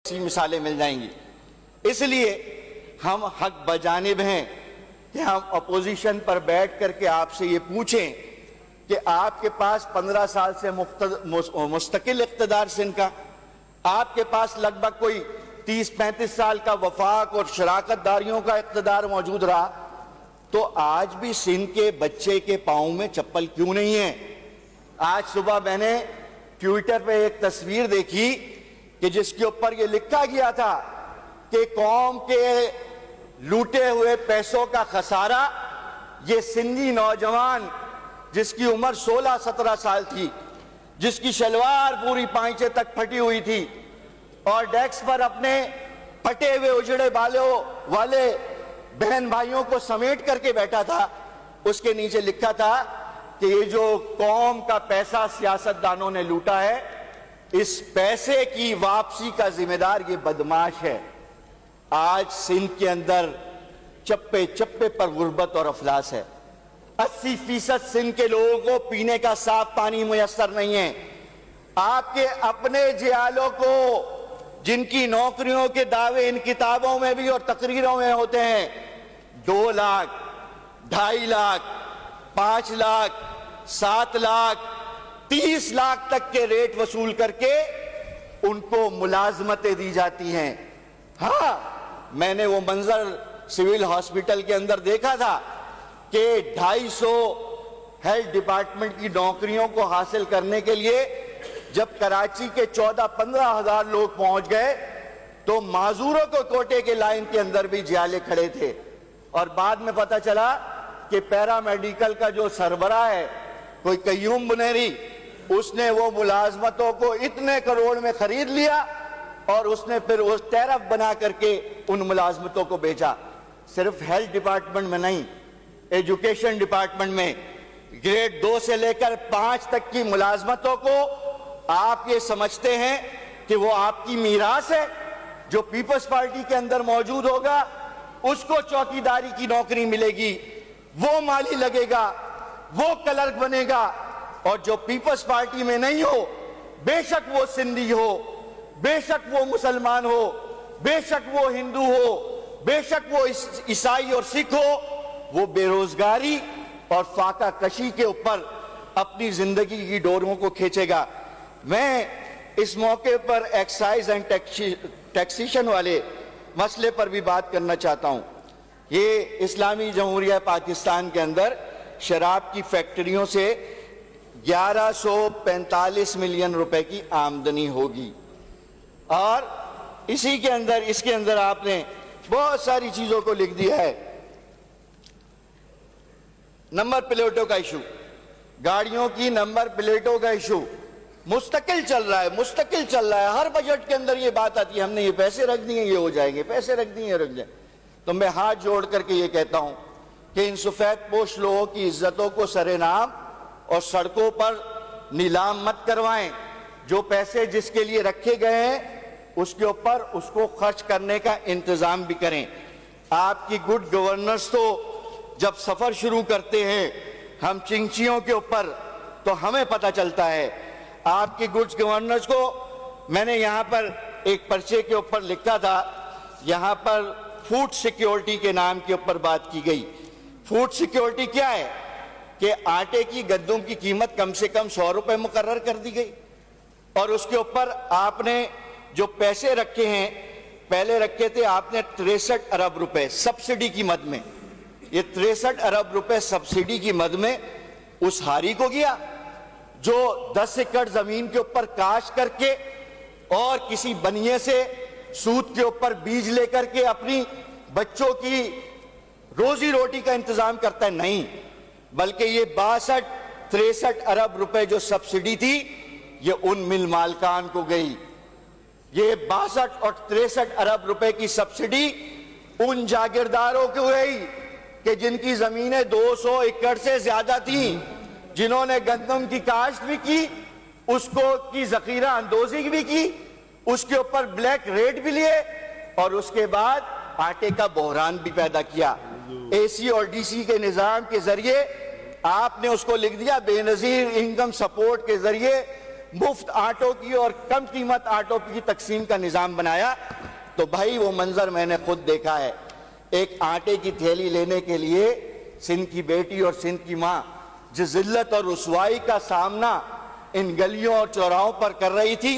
سی مثالیں مل جائیں گی. اس لیے ہم حق بجانب ہیں کہ ہم اپوزیشن پر بیٹھ کر کے آپ سے یہ پوچھیں کہ آپ کے پاس 15 سال سے مستقل اقتدار سندھ کا، آپ کے پاس لگ بھگ کوئی 30-35 سال کا وفاق اور شراکت داریوں کا اقتدار موجود رہا، تو آج بھی سندھ کے بچے کے پاؤں میں چپل کیوں نہیں ہے؟ آج صبح میں نے ٹویٹر پہ ایک تصویر دیکھی کہ جس کے اوپر یہ لکھا گیا تھا کہ قوم کے لوٹے ہوئے پیسوں کا خسارہ یہ سندھی نوجوان جس کی عمر 16-17 سال تھی، جس کی شلوار پوری پائنچے تک پھٹی ہوئی تھی اور ڈیسک پر اپنے پھٹے ہوئے اجڑے بالوں والے بہن بھائیوں کو سمیٹ کر کے بیٹھا تھا، اس کے نیچے لکھا تھا کہ یہ جو قوم کا پیسہ سیاستدانوں نے لوٹا ہے، اس پیسے کی واپسی کا ذمہ دار یہ بدماش ہے. آج سندھ کے اندر چپے چپے پر غربت اور افلاس ہے. 80% سندھ کے لوگوں کو پینے کا صاف پانی میسر نہیں ہے. آپ کے اپنے جیالوں کو جن کی نوکریوں کے دعوے ان کتابوں میں بھی اور تقریروں میں ہوتے ہیں، 2 لاکھ 2.5 لاکھ 5 لاکھ 7 لاکھ 30 لاکھ تک کے ریٹ وصول کر کے ان کو ملازمتیں دی جاتی ہیں. ہاں، میں نے وہ منظر سول ہاسپٹل کے اندر دیکھا تھا کہ 250 ہیلتھ ڈپارٹمنٹ کی نوکریوں کو حاصل کرنے کے لیے جب کراچی کے 14-15 ہزار لوگ پہنچ گئے تو معذوروں کو کوٹے کے لائن کے اندر بھی جیالے کھڑے تھے. اور بعد میں پتہ چلا کہ پیرا میڈیکل کا جو سربراہ ہے کوئی قیوم بنیری، اس نے وہ ملازمتوں کو اتنے کروڑ میں خرید لیا اور اس نے پھر وہ ٹیرف بنا کر کے ان ملازمتوں کو بیچا. صرف ہیلتھ ڈپارٹمنٹ میں نہیں، ایجوکیشن ڈپارٹمنٹ میں گریڈ 2 سے لے کر 5 تک کی ملازمتوں کو آپ یہ سمجھتے ہیں کہ وہ آپ کی میراث ہے؟ جو پیپلز پارٹی کے اندر موجود ہوگا اس کو چوکیداری کی نوکری ملے گی، وہ مالی لگے گا، وہ کلرک بنے گا. اور جو پیپلز پارٹی میں نہیں ہو، بے شک وہ سندھی ہو، بے شک وہ مسلمان ہو، بے شک وہ ہندو ہو، بے شک وہ عیسائی اور سکھ ہو، وہ بے روزگاری اور فاقہ کشی کے اوپر اپنی زندگی کی ڈوروں کو کھینچے گا. میں اس موقع پر ایکسائز اینڈ ٹیکسیشن والے مسئلے پر بھی بات کرنا چاہتا ہوں. یہ اسلامی جمہوریہ پاکستان کے اندر شراب کی فیکٹریوں سے 1145 ملین روپے کی آمدنی ہوگی، اور اس کے اندر آپ نے بہت ساری چیزوں کو لکھ دیا ہے. نمبر پلیٹوں کا ایشو، گاڑیوں کی نمبر پلیٹوں کا ایشو مستقل چل رہا ہے. ہر بجٹ کے اندر یہ بات آتی ہے، ہم نے یہ پیسے رکھ دیے یہ ہو جائیں گے، پیسے رکھ دیے رکھ جائیں. تو میں ہاتھ جوڑ کر کے یہ کہتا ہوں کہ ان سفید پوش لوگوں کی عزتوں کو سرے نام اور سڑکوں پر نیلام مت کروائیں. جو پیسے جس کے لیے رکھے گئے ہیں اس کے اوپر اس کو خرچ کرنے کا انتظام بھی کریں. آپ کی گڈ گورننس تو جب سفر شروع کرتے ہیں ہم چنگچیوں کے اوپر تو ہمیں پتہ چلتا ہے. آپ کی گڈ گورننس کو میں نے یہاں پر ایک پرچے کے اوپر لکھا تھا، یہاں پر فوڈ سیکیورٹی کے نام کے اوپر بات کی گئی. فوڈ سیکیورٹی کیا ہے کہ آٹے کی گندم کی قیمت کم سے کم 100 روپے مقرر کر دی گئی، اور اس کے اوپر آپ نے جو پیسے رکھے ہیں، پہلے رکھے تھے آپ نے 63 ارب روپے سبسڈی کی مد میں. یہ 63 ارب روپے سبسڈی کی مد میں اس ہاری کو گیا جو 10 ایکڑ زمین کے اوپر کاشت کر کے اور کسی بنیے سے سود کے اوپر بیج لے کر کے اپنی بچوں کی روزی روٹی کا انتظام کرتا ہے. نہیں، بلکہ یہ 62-63 ارب روپے جو سبسڈی تھی یہ ان مل مالکان کو گئی. یہ 62 اور 63 ارب روپے کی سبسڈی ان جاگیرداروں کو گئی کہ جن کی زمینیں 200 ایکڑ سے زیادہ تھیں، جنہوں نے گندم کی کاشت بھی کی، اس کو کی ذخیرہ اندوزی بھی کی، اس کے اوپر بلیک ریٹ بھی لیے، اور اس کے بعد آٹے کا بحران بھی پیدا کیا. اے سی اور ڈی سی کے نظام کے ذریعے آپ نے اس کو لکھ دیا بے نظیر انکم سپورٹ کے ذریعے مفت آٹوں کی اور کم قیمت آٹوں کی تقسیم کا نظام بنایا، تو بھائی وہ منظر میں نے خود دیکھا ہے۔ ایک آٹے کی تھیلی لینے کے لیے سندھ کی بیٹی اور سندھ کی ماں جس ذلت اور رسوائی کا سامنا ان گلیوں اور چوراہوں پر کر رہی تھی،